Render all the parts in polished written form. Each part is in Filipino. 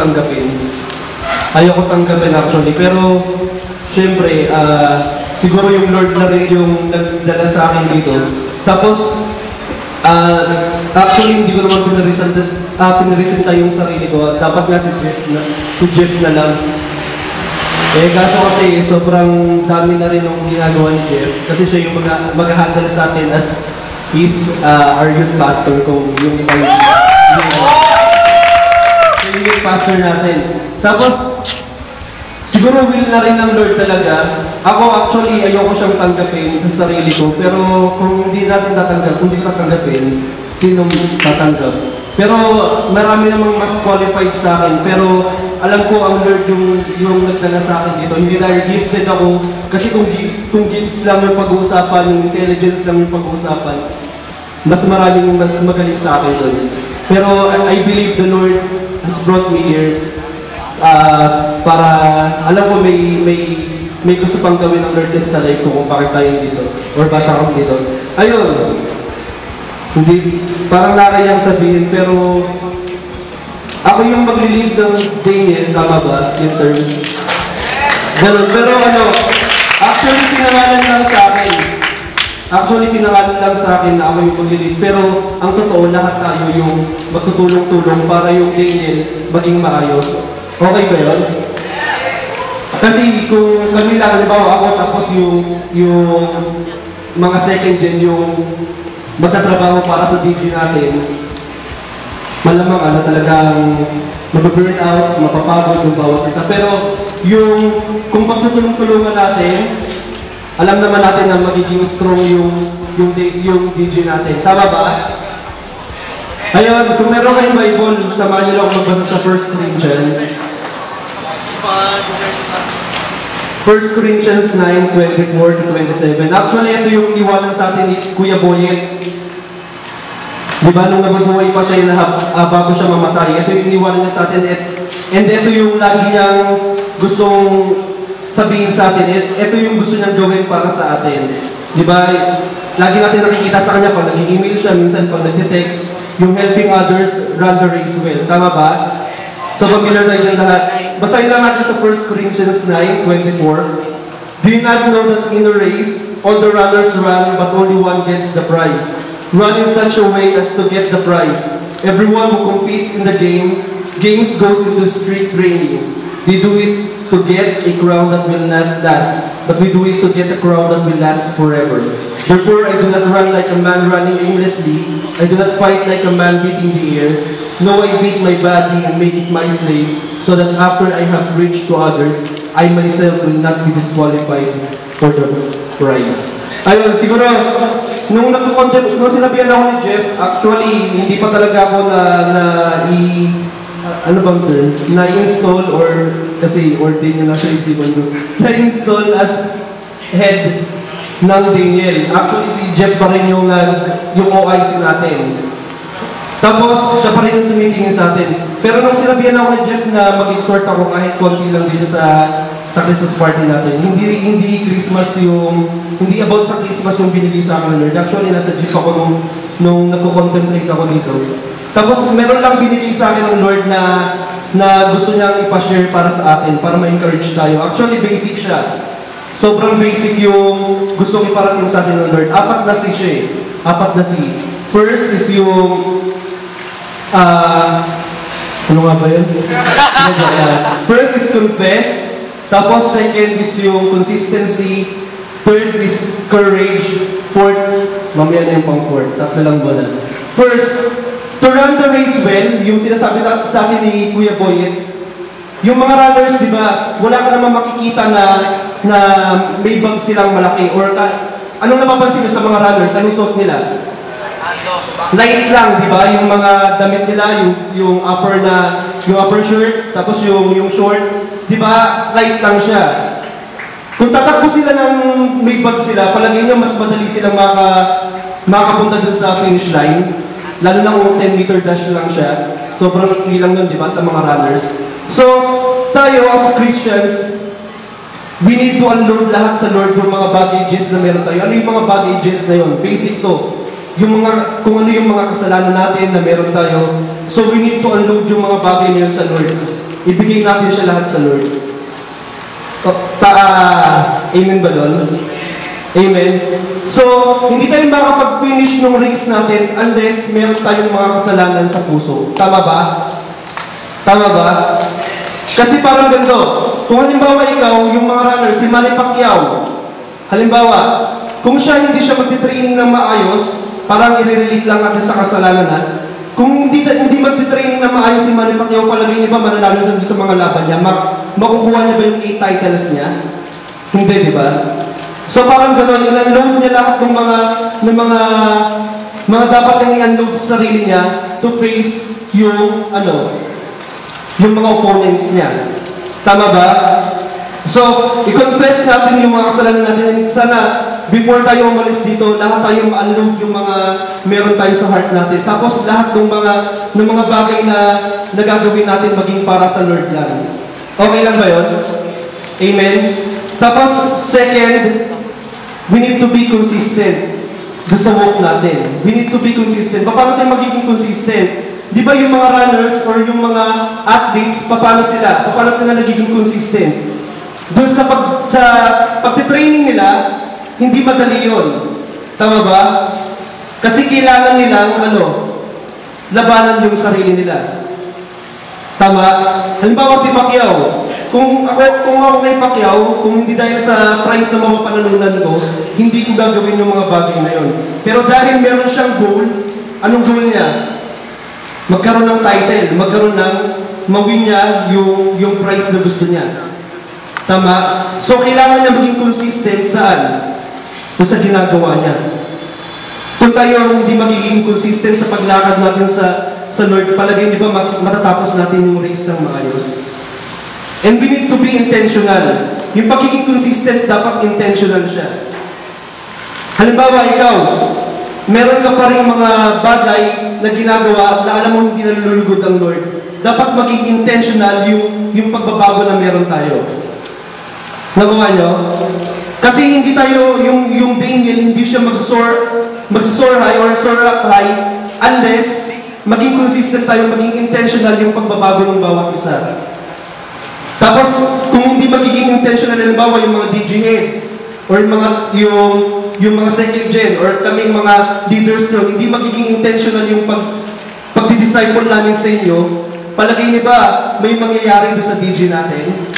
tanggapin. Ayoko tanggapin actually, pero syempre, siguro yung Lord na rin yung nagdala sa akin dito. Tapos, actually hindi ko naman pinaresenta yung sarili ko. Dapat nga si Jeff na lang. Kaso kasi sobrang dami na rin yung ginagawa ni Jeff. Kasi siya yung mag-handle sa atin as our youth pastor kung yung ibang yung youth pastor natin. Tapos, siguro will na rin ng Lord talaga. Ako actually, ayoko siyang tanggapin sa sarili ko. Pero kung hindi natin tatanggapin, sinong tatanggap? Pero marami namang mas qualified sa akin. Pero alam ko ang Lord yung nagdala sa akin dito. Hindi dahil gifted ako. Kasi kung gifts lang yung pag-uusapan, yung intelligence lang yung pag-uusapan, mas magaling sa akin doon. Pero I believe the Lord has brought me here para alam ko may gusto pang gawin ng Lord sa life ko kung bakit tayo dito or bakit ako dito. Ayun. Hindi, parang nakayang sabihin, pero ako yung maglilid ng Daniel, tama ba? Yung term. Ganun. Pero actually pinangalan lang sa akin na ako yung maglilid. Pero ang totoo, lahat tayo yung magtutulong-tulong para yung Daniel maging maayos. Okay ba yun? Kasi kung kami lang, halimbawa ako tapos yung mga second gen yung magtatrabaho para sa DJ natin, malamang talagang mababurn out, mapapagod yung bawat isa. Pero kung pagtutulong-tulungan natin, alam naman natin na magiging strong yung DJ natin. Tama ba? Ayun, kung meron kayong Bible, samahan nyo lang magbasa sa 1 Corinthians. 1 Corinthians 9:24-27. Actually, ito yung iniwanan sa atin ni Kuya Boyet. Di ba, nung nabubuhay pa siya bago siya mamatay, ito yung iniwanan niya sa atin. And ito yung lagi niyang gustong sabihin sa atin. Ito yung gusto niyang gawin para sa atin. Di ba, lagi natin nakikita sa kanya pag nag-email siya, minsan pag nag-text, yung helping others run the race well. Tama ba? So, familiar na yun lahat. Basahin lang natin sa 1 Corinthians 9:24. Do you not know that in a race, all the runners run, but only one gets the prize? Run in such a way as to get the prize. Everyone who competes in the games goes into strict training. They do it to get a crown that will not last, but we do it to get a crown that will last forever. Therefore, I do not run like a man running aimlessly. I do not fight like a man beating the air. No, I beat my body and make it my slave, so that after I have preached to others, I myself will not be disqualified for the prize. Ayun, siguro, nung sinabihan ako ni Jeff, actually, hindi pa talaga ako na-install or, kasi ordain niya na sa isipan ko, na-install as head ng Daniel. Actually, si Jeff pa rin yung OIC natin. Tapos, siya pa rin yung tumitingin sa atin. Pero nung sinabihan ako ni Jeff na mag-exhort ako kahit konti lang dito sa Christmas party natin, hindi about sa Christmas yung binigay sa akin ng Lord. Actually, nasa jeep ako nung nagko-contemplate ako dito. Tapos, meron lang binigay sa akin ng Lord na gusto niyang ipashare para sa atin, para ma-encourage tayo. Actually, basic siya. Sobrang basic yung gusto iparating sa atin ng Lord. Apat na C. First is yung ano nga ba yun? First is confess. Tapos second is yung consistency. Third is courage. Fourth, mamaya na yung pang fourth. Tatlo lang ba na? First, to run the race well, yung sinasabi sa akin ni Kuya Boyet, yung mga runners, di ba, wala ka naman makikita na may bag silang malaki. Or anong napapansin nyo sa mga runners? Anong suot nila? Light lang, di ba? Yung mga damit nila, yung upper shirt, tapos yung short, di ba? Light lang siya. Kung tatakbo sila ng may bag sila, palagay nyo mas madali silang makapunta dun sa finish line. Lalo na kung 10-meter dash lang siya. Sobrang ikli lang nun, di ba, sa mga runners. So, tayo as Christians, we need to unload lahat sa Lord yung mga baggages na meron tayo. Ano yung mga baggages na yun? Basic to. Kung ano yung mga kasalanan natin na meron tayo. So we need to unload yung mga bagay na yun sa Lord. ibigay natin siya lahat sa Lord. Amen ba doon? Amen? So, hindi tayo makapag-finish ng race natin unless meron tayong mga kasalanan sa puso. Tama ba? Tama ba? Kasi parang ganito, kung halimbawa ikaw, yung mga runner, si Manny Pacquiao, halimbawa, kung siya hindi siya magtitraining ng maayos, parang i-relate lang natin sa kasalanan na, kung hindi magtitraining ng maayos si Manny Pacquiao, palagay niya ba mananalo siya sa mga laban niya? Makukuha niya ba yung 8 titles niya? Hindi, di ba? So parang gano'n, in-unload niya lahat ng mga dapat niyang i-unload sa sarili niya to face yung mga opponents niya. Tama ba? So, i-confess natin yung mga kasalanan natin. Sana, before tayo umalis dito, lahat tayo ma-unload yung mga meron tayo sa heart natin. Tapos, lahat ng mga bagay na nagagawin natin maging para sa Lord lang. Okay lang ba yun? Amen? Tapos, second, we need to be consistent sa walk natin. We need to be consistent. Paano tayo magiging consistent? Di ba yung mga runners or yung mga athletes, paano sila nagiging consistent? Doon sa pagtitraining nila, hindi madali yun. Tama ba? Kasi kailangan nilang, labanan yung sarili nila. Tama? Halimbawa si Pacquiao, kung ako kay Pacquiao, kung hindi dahil sa prize sa mga panalunan ko, hindi ko gagawin yung mga bagay na yun. Pero dahil meron siyang goal, anong goal niya? Magkaroon ng title, mawin niya yung prize na gusto niya. Tama? So, kailangan niya maging consistent saan? Sa ginagawa niya. Kung tayo hindi magiging consistent sa paglakad natin sa Lord, palagay niyo ba matatapos natin yung race ng maayos? And we need to be intentional. Yung pagiging consistent, dapat intentional siya. Halimbawa, ikaw, meron ka pa rin mga bagay na ginagawa na alam mo hindi nalulugod ang Lord. Dapat maging intentional yung pagbabago na meron tayo. Nagawa nyo? Kasi hindi tayo, yung Daniel, hindi siya mag-soar high or soar up high unless maging consistent tayo, maging intentional yung pagbabago ng bawat isa. Tapos, kung hindi magiging intentional, halimbawa yung mga DJ heads or yung mga second gen or kaming mga leaders nyo, hindi magiging intentional yung pagdi-disciple namin sa inyo, palagay niyo ba may mangyayari doon sa DJ natin?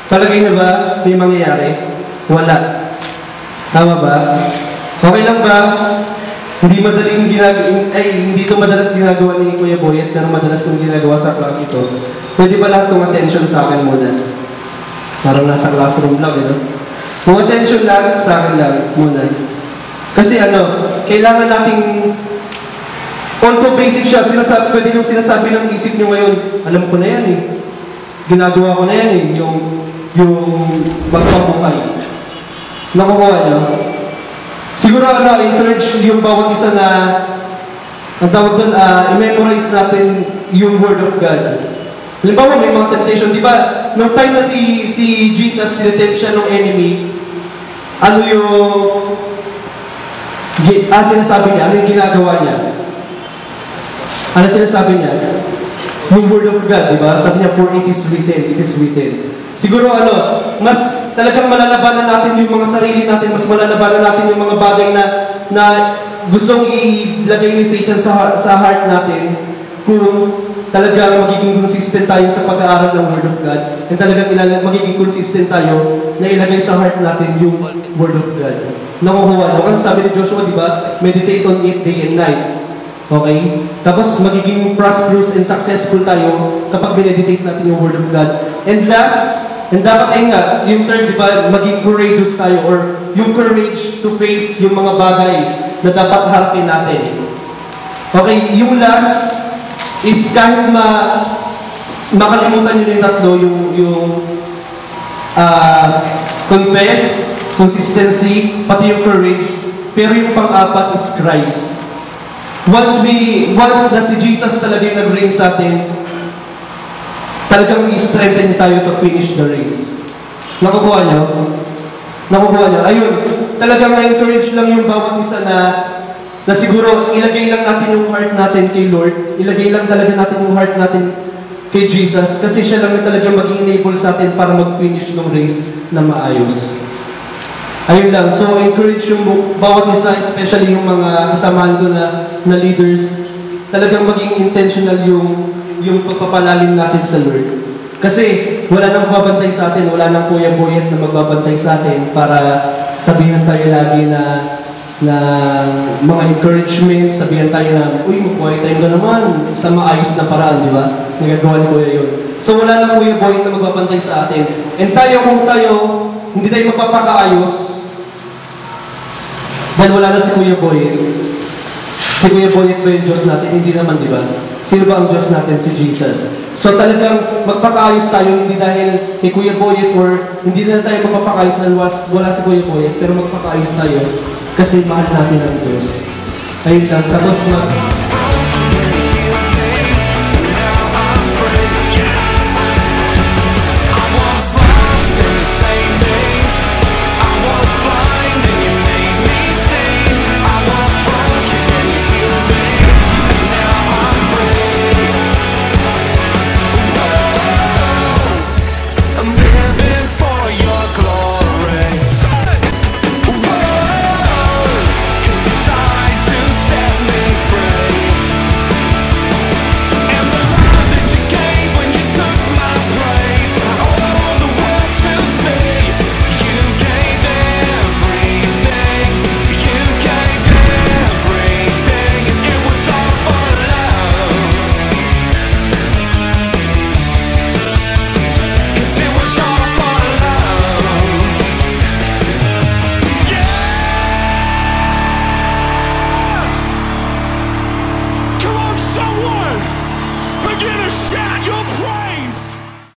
Palagay niyo ba may mangyayari? Wala. Tama ba? Okay lang ba? Hindi ito madalas ginagawa ni Kuya Boyet, pero madalas kong ginagawa sa class ito. Pwede ba lahat ng attention sa akin muna? Parang nasa classroom lang, Kung attention lang, sa akin lang muna. Kasi kailangan nating although basic siya, pwede yung sinasabi ng isip nyo ngayon, alam ko na yan ginagawa ko na yan yung magpabuhay. Nakukuha nyo? Siguro encourage yung bawat isa na ang tawag doon, i-memorize natin yung Word of God. Halimbawa, may mga temptation. Di ba, nung time na si Jesus, tinetempt siya ng enemy, sinasabi niya, ano yung ginagawa niya? Ano sinasabi niya? Yung Word of God, di ba? Sabi niya, for it is written, it is written. Siguro mas talagang malalabanan natin yung mga sarili natin, mas malalabanan natin yung mga bagay na gustong ilagay ni Satan sa heart natin kung talagang magiging consistent tayo sa pag-aaral ng Word of God and talagang magiging consistent tayo na ilagay sa heart natin yung Word of God. Nakukuha. Kasi sabi ni Joshua, di ba? Meditate on it day and night. Okay? Tapos magiging prosperous and successful tayo kapag meditate natin yung Word of God. And last, and dapat yung third, di ba, maging courageous tayo or yung courage to face yung mga bagay na dapat harapin natin. Okay, yung last is kahit makalimutan nyo yung tatlo, yung confess, consistency, pati yung courage, pero yung pang-apat is Christ. Once na si Jesus talaga yung nag-reign sa atin, talagang i-strengthen tayo to finish the race. Nakukuha nyo? Ayun, talagang na-encourage lang yung bawat isa na siguro ilagay lang natin yung heart natin kay Lord. Ilagay lang talaga natin yung heart natin kay Jesus kasi siya lang na talagang mag-enable sa atin para mag-finish ng race na maayos. Ayun lang. So, encourage yung bawat isa, especially yung mga kasamahan ko na leaders, talagang maging intentional yung pagpapalalim natin sa Lord. Kasi wala nang magbabantay sa atin, wala nang Kuya Boyet na magbabantay sa atin para sabihan tayo lagi na mga encouragement, sabihan tayo na, uy, magbuhay tayo na naman sa maayos na paraan, di ba? Nagagawa ni Kuya yun. So wala nang Kuya Boyet na magbabantay sa atin. And tayo, kung tayo, hindi tayo magpapakaayos, dahil wala na si Kuya Boyet. Si Kuya Boyet ba yung Diyos natin? Hindi naman, di ba? Sino ba ang Diyos natin? Si Jesus. So talagang magpakaayos tayo, hindi dahil kay Kuya Boyet or hindi na tayo magpapakaayos dahil wala si Kuya Boyet, pero magpakaayos tayo kasi mahal natin ang Diyos. Ayun lang, tapos